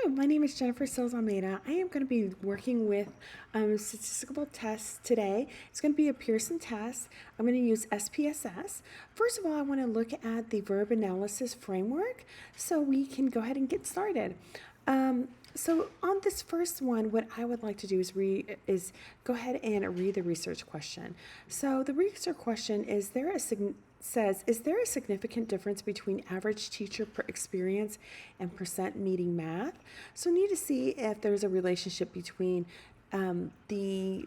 Hello, my name is Jennifer Sills Almeida. I am going to be working with statistical tests today. It's going to be a Pearson test. I'm going to use SPSS. First of all, I want to look at the verb analysis framework so we can go ahead and get started. So on this first one, what I would like to do is go ahead and read the research question. So the research question is is there a significant difference between average teacher per experience and percent meeting math? So need to see if there's a relationship between the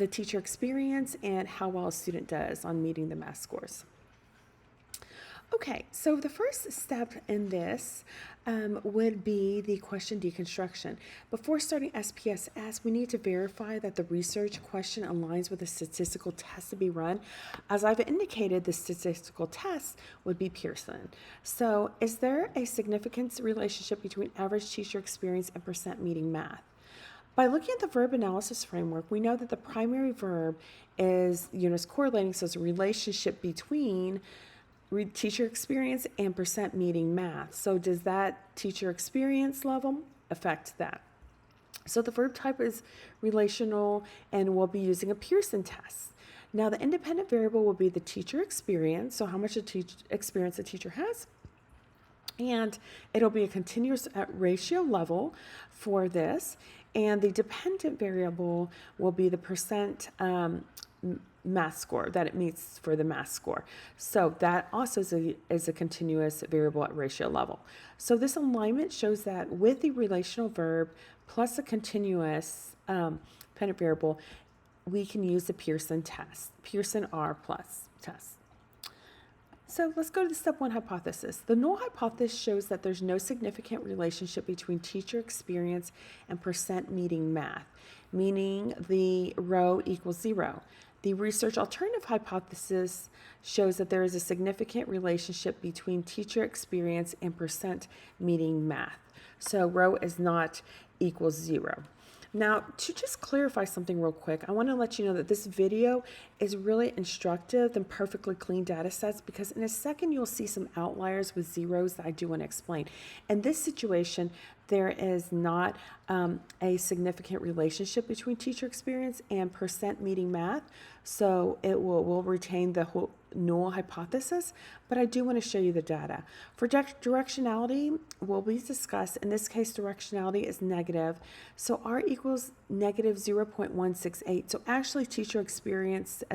teacher experience and how well a student does on meeting the math scores. Okay, so the first step in this would be the question deconstruction. Before starting SPSS, we need to verify that the research question aligns with the statistical test to be run. As I've indicated, the statistical test would be Pearson. So is there a significant relationship between average teacher experience and percent meeting math? By looking at the verb analysis framework, we know that the primary verb is correlating, so it's a relationship between teacher experience and percent meeting math. So does that teacher experience level affect that? So the verb type is relational, and we'll be using a Pearson test. Now the independent variable will be the teacher experience, so how much experience the teacher has. And it'll be a continuous at ratio level for this. And the dependent variable will be the percent math score that it meets for the math score. So that also is a continuous variable at ratio level. So this alignment shows that with the relational verb plus a continuous dependent variable, we can use the Pearson test, Pearson R plus test. So let's go to the step one hypothesis. The null hypothesis shows that there's no significant relationship between teacher experience and percent meeting math, meaning the rho equals 0. The research alternative hypothesis shows that there is a significant relationship between teacher experience and percent meeting math. So rho is not equals 0. Now, to just clarify something real quick, I want to let you know that this video is really instructive than perfectly clean data sets, because in a second you'll see some outliers with zeros that I do want to explain. In this situation, there is not a significant relationship between teacher experience and percent meeting math, so we'll retain the whole null hypothesis, but I do want to show you the data. For directionality, will be discussed. In this case, directionality is negative, so R equals negative 0.168. So actually, as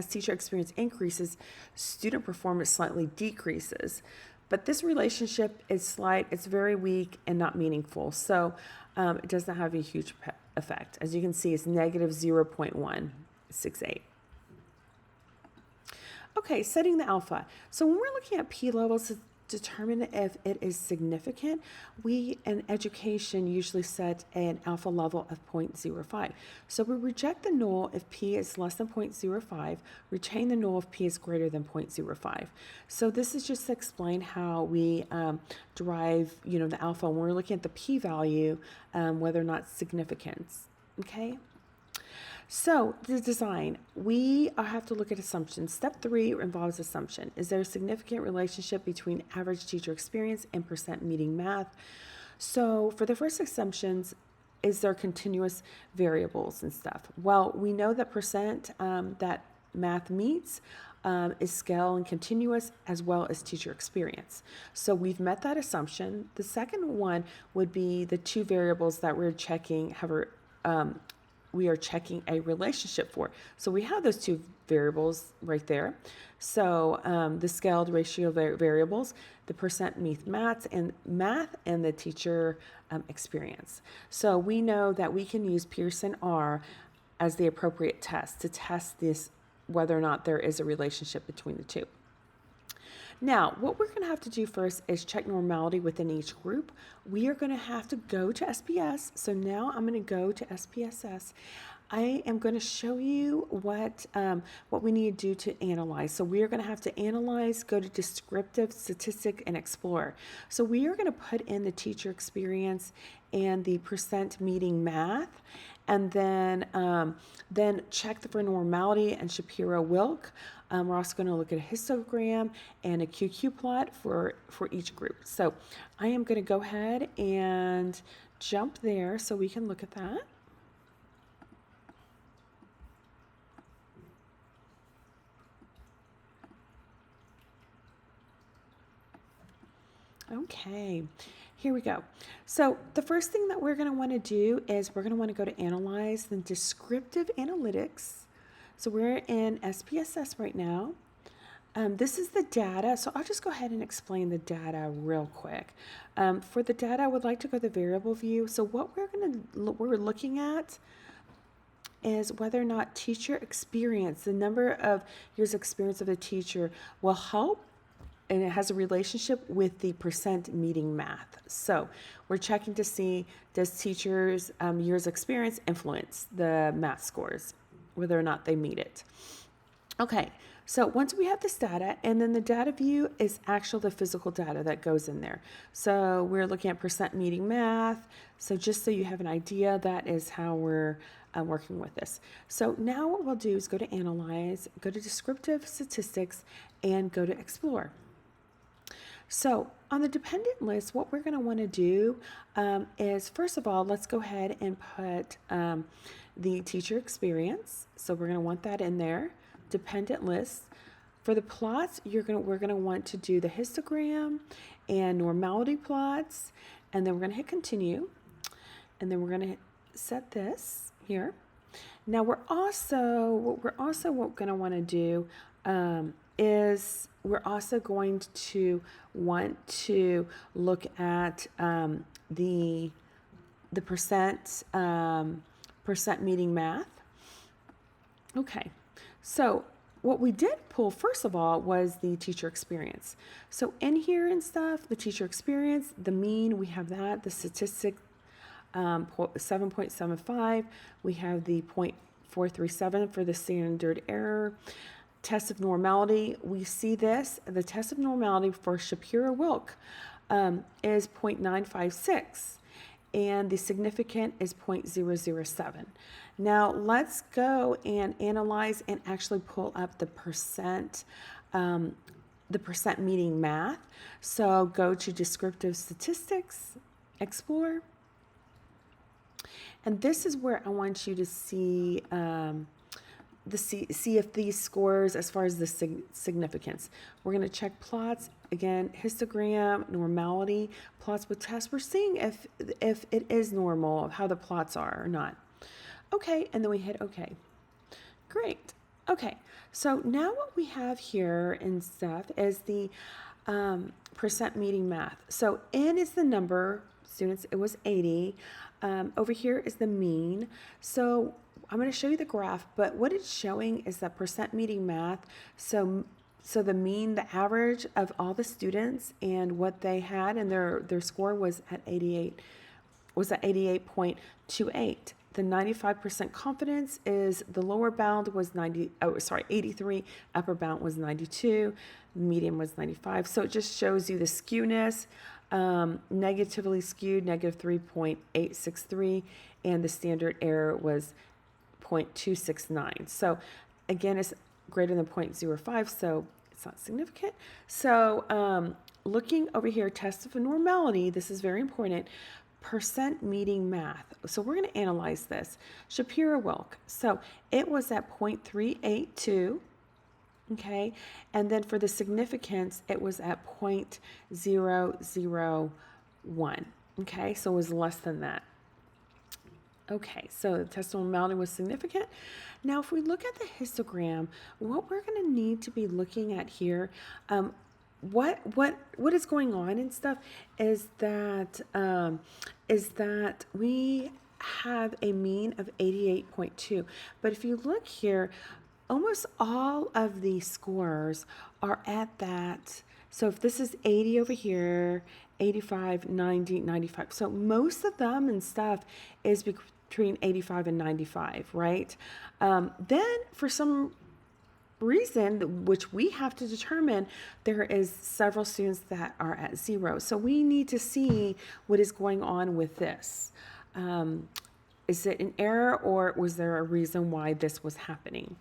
teacher experience increases, student performance slightly decreases. But this relationship is slight, it's very weak and not meaningful. So it does not have a huge effect. As you can see, it's negative 0.168. Okay, setting the alpha. So when we're looking at P levels to determine if it is significant, we in education usually set an alpha level of 0.05. So we reject the null if P is less than 0.05, retain the null if P is greater than 0.05. So this is just to explain how we derive, the alpha when we're looking at the P value, whether or not significance. Okay. So the design, we have to look at assumptions. Step 3 involves assumption. Is there a significant relationship between average teacher experience and percent meeting math? So for the first assumptions, is there continuous variables and stuff? Well, we know that percent that math meets is scale and continuous, as well as teacher experience. So we've met that assumption. The second one would be the two variables that we're checking we are checking a relationship for. So we have those two variables right there. So the scaled ratio variables, the percent math and the teacher experience. So we know that we can use Pearson R as the appropriate test to test this, whether or not there is a relationship between the two. Now, what we're going to have to do first is check normality within each group. We are going to have to go to SPS. So now I'm going to go to SPSS. I am going to show you what we need to do to analyze. So we are going to have to analyze, go to descriptive, statistic, and explore. So we are going to put in the teacher experience and the percent meeting math, and then check for normality and Shapiro-Wilk. We're also going to look at a histogram and a QQ plot for each group. So I am going to go ahead and jump there so we can look at that. Okay, here we go. So the first thing that we're going to want to do is we're going to want to go to Analyze, then Descriptive Analytics. So we're in SPSS right now. This is the data, so I'll just go ahead and explain the data real quick. For the data, I would like to go to the variable view. So what we're looking at is whether or not teacher experience, the number of years experience of a teacher, will help, and it has a relationship with the percent meeting math. So we're checking to see, does teachers' years experience influence the math scores, whether or not they meet it. Okay, so once we have this data, and then the data view is actual the physical data that goes in there. So we're looking at percent meeting math. So just so you have an idea, that is how we're working with this. So now what we'll do is go to Analyze, go to Descriptive Statistics, and go to Explore. So on the dependent list, what we're going to want to do is, first of all, let's go ahead and put the teacher experience. So we're going to want that in there, dependent list. For the plots, we're going to want to do the histogram and normality plots, and then we're going to hit continue, and then we're going to set this here. Now we're also going to want to do is we're also going to want to look at the percent meeting math. Okay, so what we did pull first of all was the teacher experience. So in here and stuff, the teacher experience, the mean, we have that, the statistic 7.75, we have the 0.437 for the standard error. Test of normality, we see this, the test of normality for Shapiro-Wilk is 0.956, and the significant is 0.007. Now let's go and analyze and actually pull up the percent meeting math. So go to Descriptive Statistics, Explore, and this is where I want you to see see if these scores as far as the significance. We're going to check plots again, histogram, normality, plots with tests. We're seeing if it is normal, how the plots are or not. Okay, and then we hit OK. Great. Okay, so now what we have here and stuff is the percent meeting math. So N is the number, students, it was 80. Over here is the mean. So I'm going to show you the graph, but what it's showing is that percent meeting math. So the mean, the average of all the students and what they had, and their score was at 88.28. The 95% confidence is the lower bound was 83, upper bound was 92, median was 95. So it just shows you the skewness, negatively skewed, negative 3.863, and the standard error was 0.269. So again, it's greater than 0.05, so it's not significant. So looking over here, test of normality, this is very important. Percent meeting math. So we're going to analyze this. Shapiro-Wilk. So it was at 0.382. Okay. And then for the significance, it was at 0.001. Okay. So it was less than that. Okay, so the test of normality was significant. Now, if we look at the histogram, what we're going to need to be looking at here, what is going on and stuff is that we have a mean of 88.2. But if you look here, almost all of the scores are at that. So if this is 80 over here, 85, 90, 95. So most of them and stuff is between 85 and 95, right? Then for some reason, which we have to determine, there is several students that are at 0. So we need to see what is going on with this. Is it an error, or was there a reason why this was happening?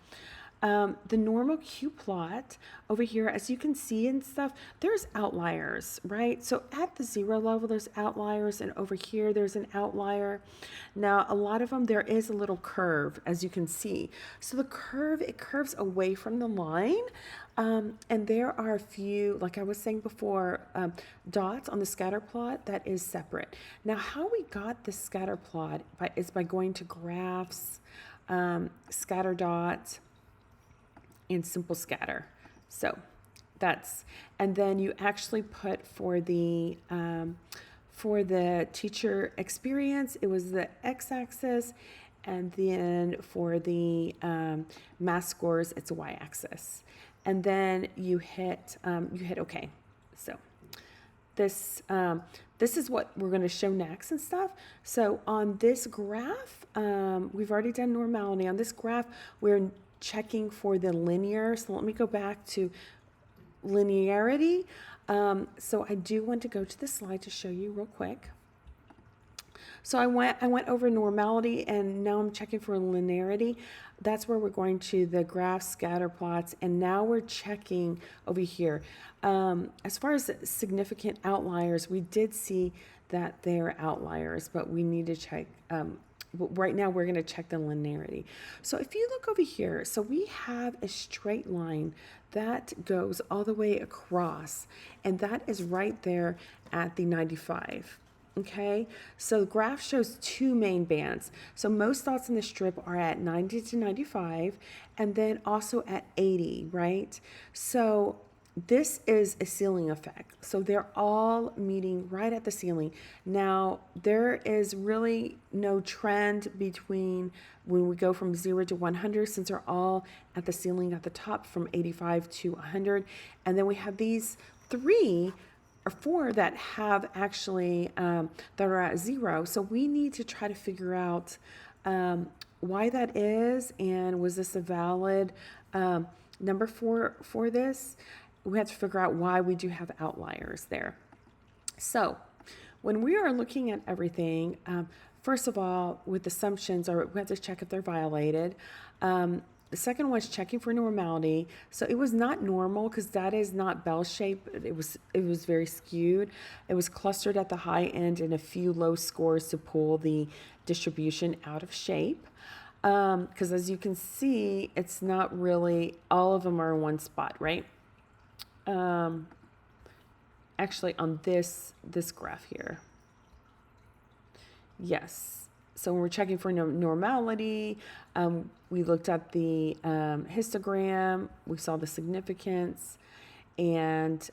The normal Q plot over here, as you can see and stuff, there's outliers, right? So at the 0 level, there's outliers, and over here, there's an outlier. Now, a lot of them, there is a little curve, as you can see. So the curve, it curves away from the line. And there are a few, like I was saying before, dots on the scatter plot that is separate. Now, how we got the scatter plot is by going to graphs, scatter dots, and simple scatter. So that's, and then you actually put for the teacher experience, it was the x-axis, and then for the math scores, it's a y-axis. And then you hit OK. So this is what we're going to show next and stuff. So on this graph, we've already done normality. On this graph, we're checking for the linear. So let me go back to linearity. So I do want to go to the slide to show you real quick. So I went over normality, and now I'm checking for linearity. That's where we're going to the graph scatter plots, and now we're checking over here. As far as significant outliers, we did see that they're outliers, but we need to check. Right now we're going to check the linearity. So if you look over here, so we have a straight line that goes all the way across, and that is right there at the 95. Okay, so the graph shows two main bands. So most dots in the strip are at 90 to 95, and then also at 80, right? So this is a ceiling effect. So they're all meeting right at the ceiling. Now, there is really no trend between when we go from 0 to 100, since they're all at the ceiling at the top from 85 to 100. And then we have these 3 or 4 that have actually, that are at 0. So we need to try to figure out why that is, and was this a valid number for this? We have to figure out why we do have outliers there. So when we are looking at everything, first of all, with assumptions, or we have to check if they're violated. The second one is checking for normality. So it was not normal, because that is not bell shaped. It was very skewed. It was clustered at the high end and a few low scores to pull the distribution out of shape. Because as you can see, it's not really, all of them are in one spot, right? Actually on this graph here. Yes. So when we're checking for normality, we looked at the histogram, we saw the significance, and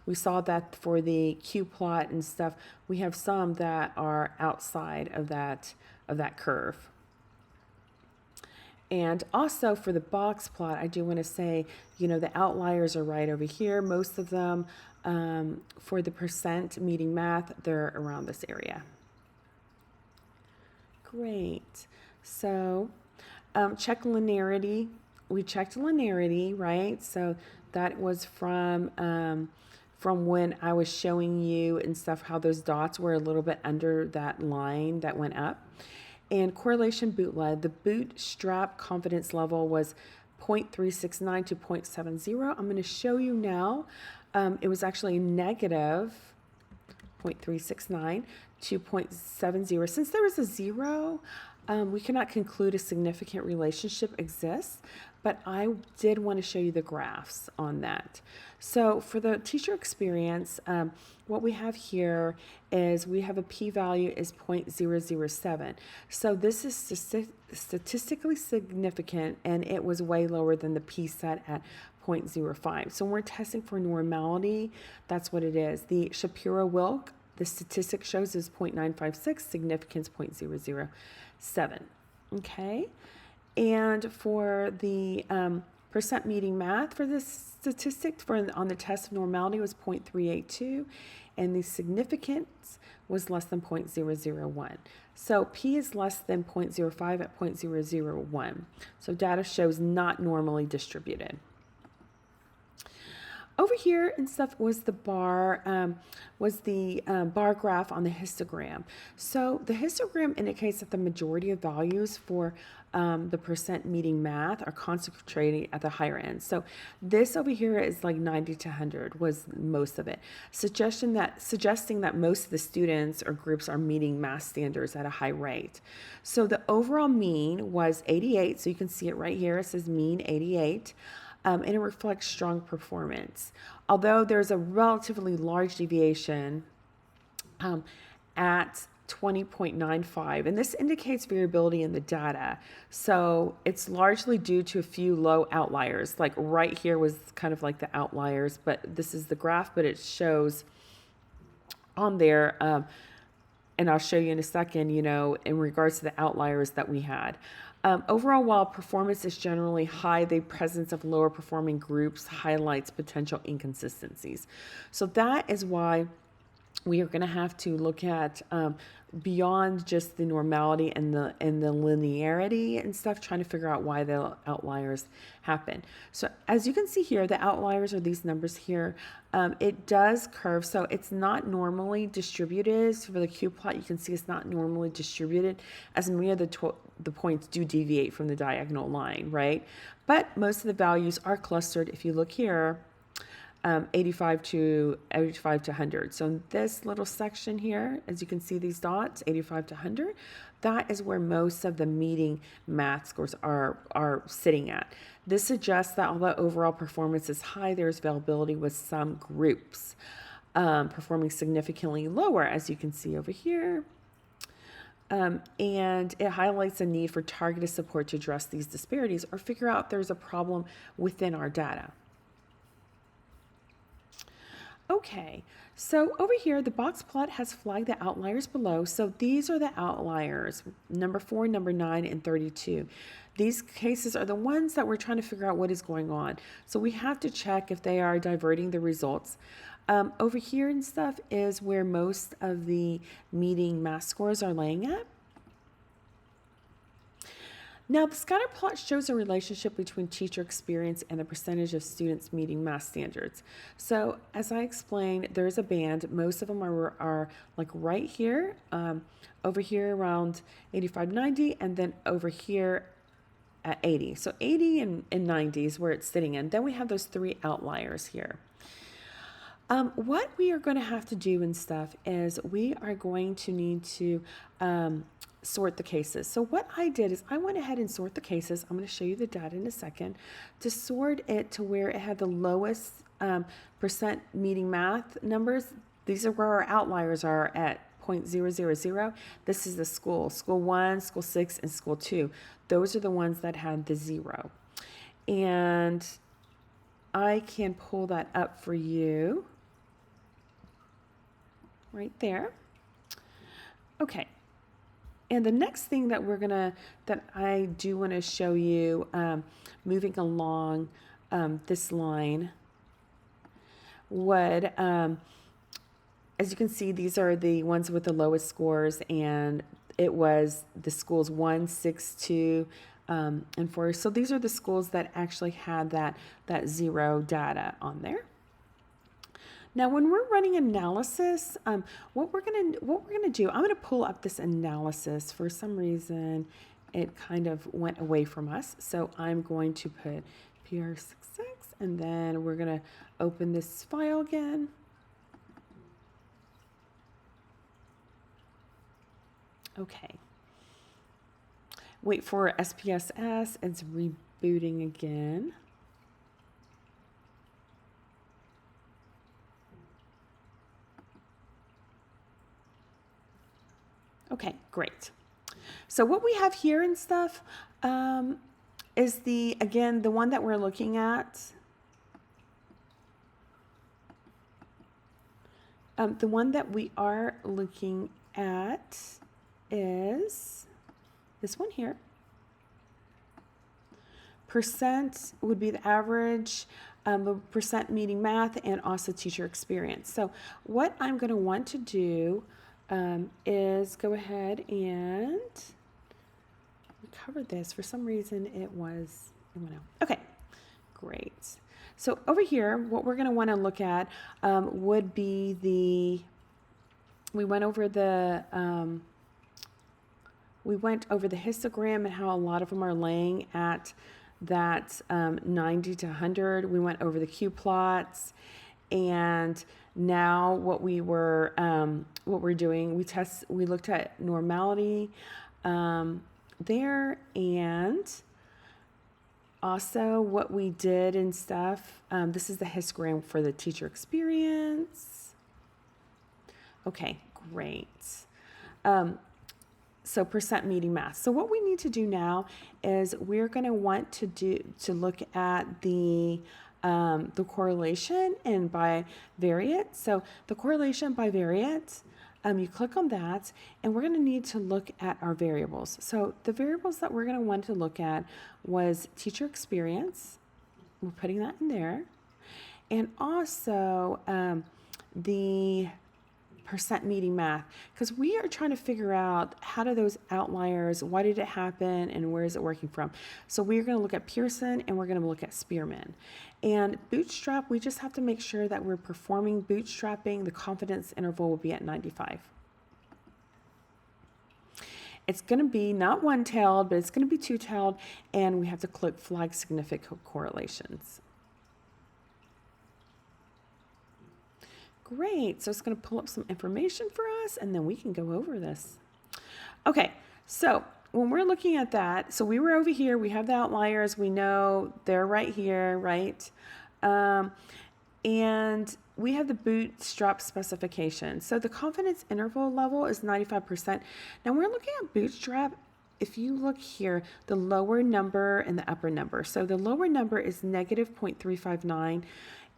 we saw that for the Q plot and stuff, we have some that are outside of that curve. And also for the box plot, I do want to say, the outliers are right over here. Most of them, for the percent meeting math, they're around this area. Great. So check linearity. We checked linearity, right? So that was from when I was showing you and stuff how those dots were a little bit under that line that went up. And correlation bootleg, the bootstrap confidence level was 0.369 to 0.70. I'm going to show you now. It was actually negative 0.369 to 0.70. Since there was a 0, we cannot conclude a significant relationship exists, but I did want to show you the graphs on that. So for the teacher experience, what we have here is we have a p-value is 0.007. So this is statistically significant, and it was way lower than the p-set at 0.05. So when we're testing for normality, that's what it is. The Shapiro-Wilk, the statistic shows is 0.956, significance 0.007. Okay, and for the percent meeting math for this statistic on the test of normality was 0.382, and the significance was less than 0.001. So P is less than 0.05 at 0.001. So data shows not normally distributed. Over here and stuff was the bar graph on the histogram. So the histogram indicates that the majority of values for the percent meeting math are concentrated at the higher end. So this over here is like 90 to 100 was most of it, suggesting that most of the students or groups are meeting math standards at a high rate. So the overall mean was 88. So you can see it right here. It says mean 88. And it reflects strong performance. Although there's a relatively large deviation at 20.95, and this indicates variability in the data. So it's largely due to a few low outliers. Like right here was kind of like the outliers, but this is the graph, but it shows on there, and I'll show you in a second, in regards to the outliers that we had. Overall, while performance is generally high, the presence of lower performing groups highlights potential inconsistencies. So that is why we are going to have to look at beyond just the normality and the linearity and stuff, trying to figure out why the outliers happen. So as you can see here, the outliers are these numbers here. It does curve, so it's not normally distributed. So for the Q plot, you can see it's not normally distributed, as many of the points do deviate from the diagonal line, right? But most of the values are clustered. If you look here, 85 to 100. So in this little section here, as you can see these dots, 85 to 100, that is where most of the meeting math scores are sitting at. This suggests that although overall performance is high, there's availability with some groups performing significantly lower, as you can see over here. And it highlights a need for targeted support to address these disparities or figure out if there's a problem within our data. Okay, so over here, the box plot has flagged the outliers below. So these are the outliers, number 4, number 9, and 32. These cases are the ones that we're trying to figure out what is going on. So we have to check if they are diverting the results. Over here and stuff is where most of the meeting math scores are laying at. Now, the scatter plot shows a relationship between teacher experience and the percentage of students meeting math standards. So, as I explained, there is a band. Most of them are like right here, over here around 85, 90, and then over here at 80. So 80 and 90 is where it's sitting in. Then we have those 3 outliers here. What we are going to have to do and stuff is we are going to need to sort the cases. So what I did is I went ahead and sort the cases. I'm going to show you the data in a second to sort it to where it had the lowest percent meeting math numbers. These are where our outliers are at 0.000. This is the school 1, school 6, and school 2. Those are the ones that had the 0. And I can pull that up for you right there. Okay. And the next thing that I do want to show you, moving along this line, would, as you can see, these are the ones with the lowest scores, and it was the schools 1, 6, 2, and 4. So these are the schools that actually had that 0 data on there. Now, when we're running analysis, what we're gonna do, I'm gonna pull up this analysis. For some reason, it kind of went away from us. So I'm going to put PR66, and then we're gonna open this file again. Okay. Wait for SPSS. It's rebooting again. Okay, great. So what we have here and stuff is the one that we're looking at. The one that we are looking at is this one here. Percent would be the average the percent meeting math, and also teacher experience. So what I'm going to want to do is go ahead and we covered this. For some reason it went out. Okay, great. So over here, what we're going to want to look at would be we went over the histogram and how a lot of them are laying at that 90 to 100. We went over the Q plots, and now what we're doing, we looked at normality there, and also what we did and stuff. This is the histogram for the teacher experience. Okay, great. So percent meeting math. So what we need to do now is we're going to want to look at the correlation and bivariate. So the correlation bivariate, you click on that, and we're going to need to look at our variables. So the variables that we're going to want to look at was teacher experience. We're putting that in there. And also the percent meeting math, because we are trying to figure out how do those outliers, why did it happen, and where is it working from. So we're going to look at Pearson, and we're going to look at Spearman. And bootstrap, we just have to make sure that we're performing bootstrapping. The confidence interval will be at 95. It's going to be not one-tailed, but it's going to be two-tailed, and we have to click flag significant correlations. Great, so it's going to pull up some information for us, and then we can go over this. Okay, so when we're looking at that, so we were over here, we have the outliers, we know they're right here, right? And we have the bootstrap specification. So the confidence interval level is 95%. Now we're looking at bootstrap. If you look here, the lower number and the upper number. So the lower number is negative 0.359.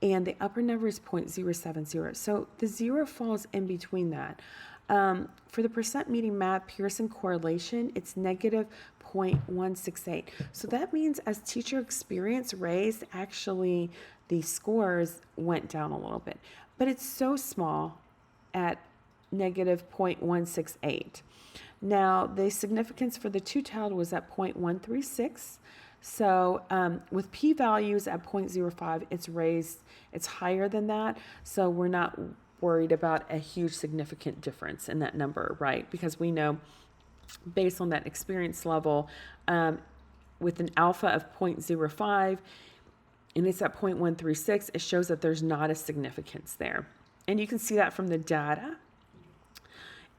And the upper number is 0.070. So the zero falls in between that. For the percent meeting math Pearson correlation, it's negative 0.168. So that means as teacher experience raised, actually the scores went down a little bit. But it's so small at negative 0.168. Now the significance for the two-tailed was at 0.136. So with p-values at 0.05, it's raised, it's higher than that. So we're not worried about a huge significant difference in that number, right? Because we know based on that experience level, with an alpha of 0.05, and it's at 0.136, it shows that there's not a significance there. And you can see that from the data.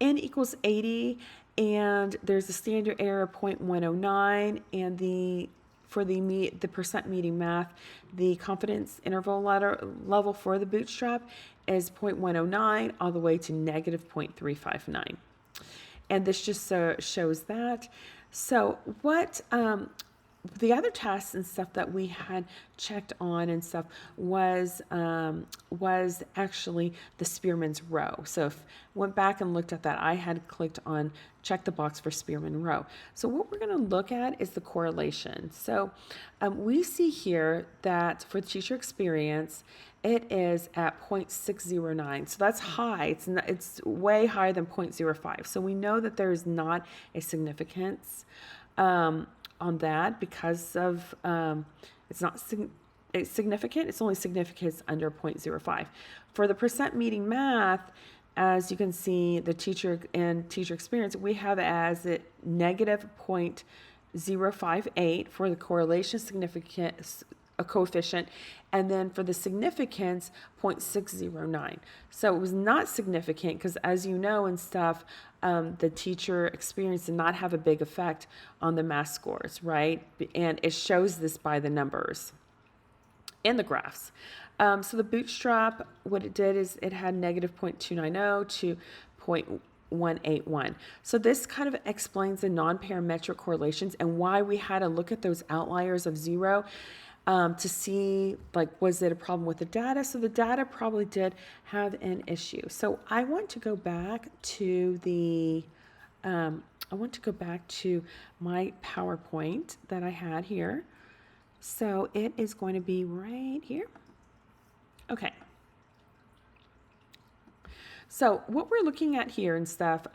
N equals 80, and there's a standard error of 0.109, and for the percent meeting math, the confidence interval level for the bootstrap is 0.109 all the way to negative 0.359. And this just shows that. So what the other tests and stuff that we had checked on and stuff was actually the Spearman's row. So if went back and looked at that, I had clicked on check the box for Spearman row. So what we're going to look at is the correlation. So we see here that for teacher experience, it is at 0.609. So that's high. It's way higher than 0.05. So we know that there is not a significance on that because of it's not it's significant. It's only significant under 0.05. For the percent meeting math, as you can see, the teacher and teacher experience, we have as it negative 0.058 for the correlation significance a coefficient, and then for the significance 0.609. So it was not significant because, as you know and stuff, the teacher experience did not have a big effect on the math scores, right? And it shows this by the numbers in the graphs. So the bootstrap, what it did is it had negative 0.290 to 0.181. So this kind of explains the non-parametric correlations and why we had to look at those outliers of zero to see, like, was it a problem with the data? So the data probably did have an issue. So I want to go back to my PowerPoint that I had here. So it is going to be right here. Okay. So what we're looking at here and stuff,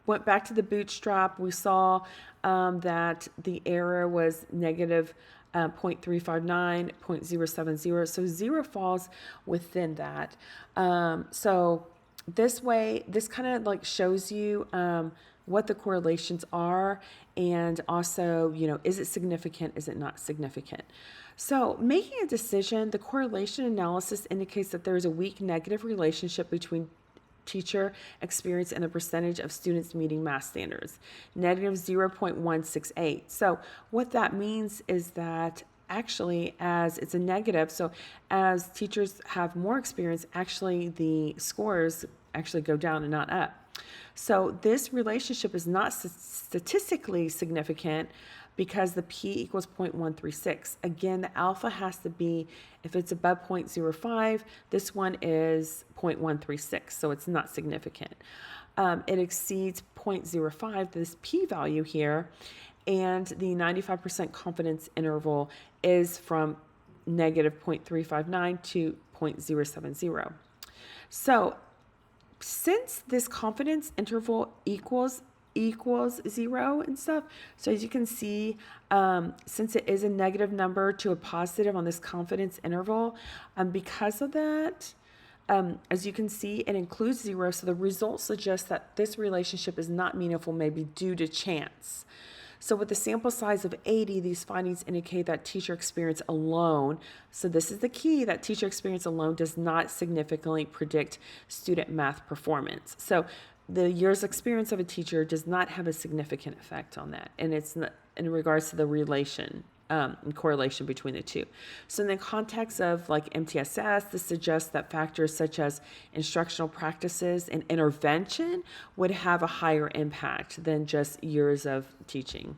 went back to the bootstrap. We saw that the error was negative 0.359, 0.070. So 0 falls within that. So this way, this kind of like shows you what the correlations are, and also, is it significant? Is it not significant? So making a decision, the correlation analysis indicates that there is a weak negative relationship between teacher experience and the percentage of students meeting math standards, negative 0.168. So what that means is that actually, as it's a negative, so as teachers have more experience, actually the scores actually go down and not up. So this relationship is not statistically significant because the p equals 0.136. Again, the alpha has to be, if it's above 0.05, this one is 0.136, so it's not significant. It exceeds 0.05, this p-value here, and the 95% confidence interval is from negative 0.359 to 0.070. So since this confidence interval equals 0 and stuff, so as you can see, since it is a negative number to a positive on this confidence interval, because of that, as you can see, it includes 0, so the results suggest that this relationship is not meaningful, maybe due to chance. So with a sample size of 80, these findings indicate that teacher experience alone, so this is the key, that teacher experience alone does not significantly predict student math performance. So the year's experience of a teacher does not have a significant effect on that. And it's not, in regards to the relation and correlation between the two. So in the context of like MTSS, this suggests that factors such as instructional practices and intervention would have a higher impact than just years of teaching.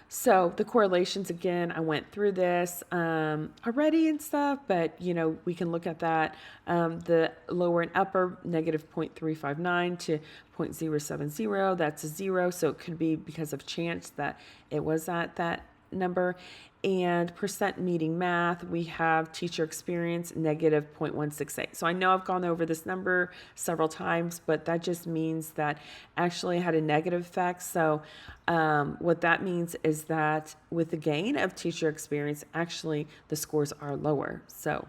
So the correlations, again, I went through this already and stuff, but we can look at that. The lower and upper, negative 0.359 to 0.070, that's a 0. So it could be because of chance that it was at that number. And percent meeting math, we have teacher experience, negative 0.168. So I know I've gone over this number several times, but that just means that actually had a negative effect. So what that means is that with the gain of teacher experience, actually the scores are lower. So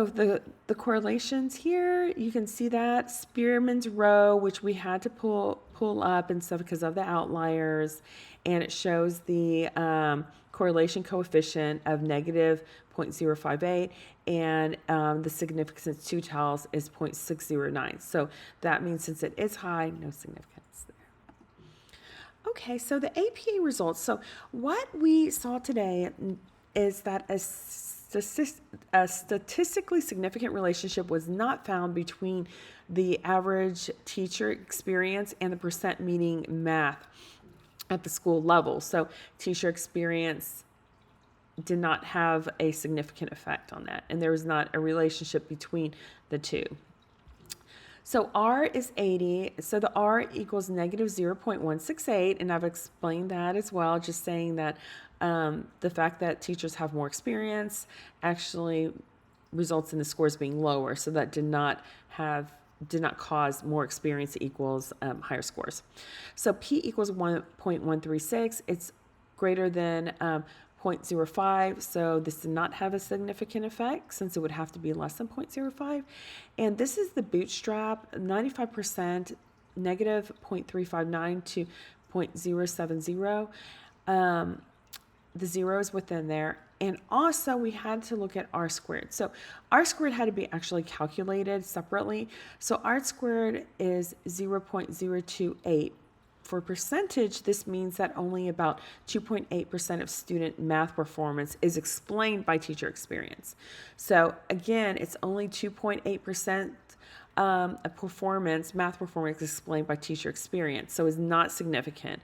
the correlations here, you can see that Spearman's row, which we had to pull up and stuff because of the outliers, and it shows the correlation coefficient of negative 0.058, and the significance two tells is 0.609. So that means since it is high, no significance there. Okay, so the APA results. So what we saw today is that a statistically significant relationship was not found between the average teacher experience and the percent meeting math at the school level. So teacher experience did not have a significant effect on that, and there was not a relationship between the two. So R is 80, so the R equals negative 0.168, and I've explained that as well, just saying that the fact that teachers have more experience actually results in the scores being lower, so that did not cause more experience equals higher scores. So P equals 1.136, it's greater than 0.05, so this did not have a significant effect since it would have to be less than 0.05. And this is the bootstrap, 95%, negative 0.359 to 0.070. The zero is within there. And also we had to look at R squared. So R squared had to be actually calculated separately. So R squared is 0.028. For percentage, this means that only about 2.8% of student math performance is explained by teacher experience. So again, it's only 2.8% of math performance explained by teacher experience, so is not significant.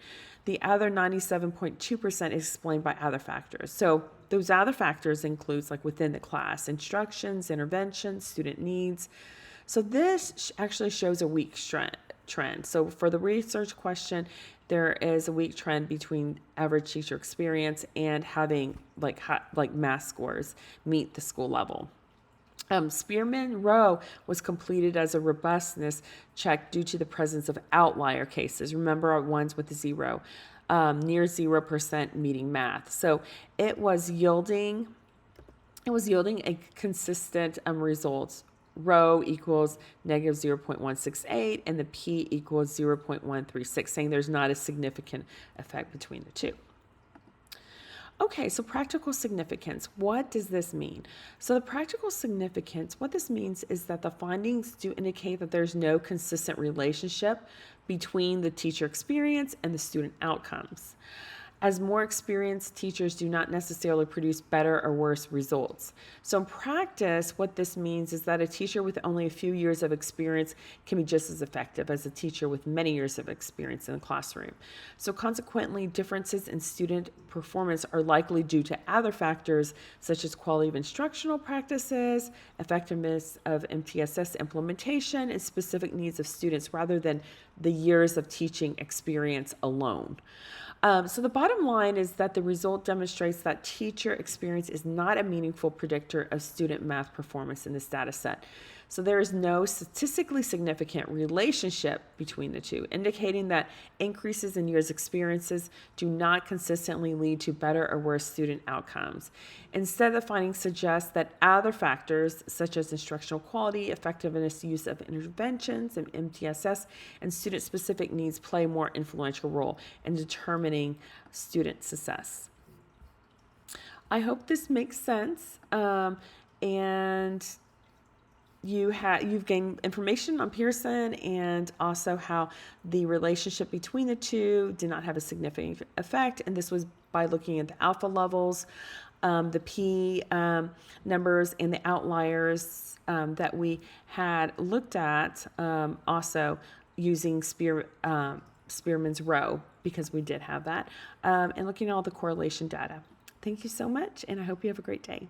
The other 97.2% is explained by other factors. So those other factors includes like within the class, instructions, interventions, student needs. So this actually shows a weak trend. So for the research question, there is a weak trend between average teacher experience and having like math scores meet the school level. Spearman Rowe was completed as a robustness check due to the presence of outlier cases. Remember our ones with the zero, near 0% meeting math. So it was yielding a consistent results. Rho equals negative 0.168 and the P equals 0.136, saying there's not a significant effect between the two. Okay, so practical significance. What does this mean? So the practical significance, what this means is that the findings do indicate that there's no consistent relationship between the teacher experience and the student outcomes, as more experienced teachers do not necessarily produce better or worse results. So in practice, what this means is that a teacher with only a few years of experience can be just as effective as a teacher with many years of experience in the classroom. So consequently, differences in student performance are likely due to other factors such as quality of instructional practices, effectiveness of MTSS implementation, and specific needs of students rather than the years of teaching experience alone. So the bottom line is that the result demonstrates that teacher experience is not a meaningful predictor of student math performance in this data set. So there is no statistically significant relationship between the two, indicating that increases in years experiences do not consistently lead to better or worse student outcomes. Instead, the findings suggest that other factors such as instructional quality, effectiveness, use of interventions, and MTSS, and student-specific needs play a more influential role in determining student success. I hope this makes sense, and you've gained information on Pearson and also how the relationship between the two did not have a significant effect. And this was by looking at the alpha levels, the P numbers, and the outliers that we had looked at, also using Spearman's Row, because we did have that, and looking at all the correlation data. Thank you so much, and I hope you have a great day.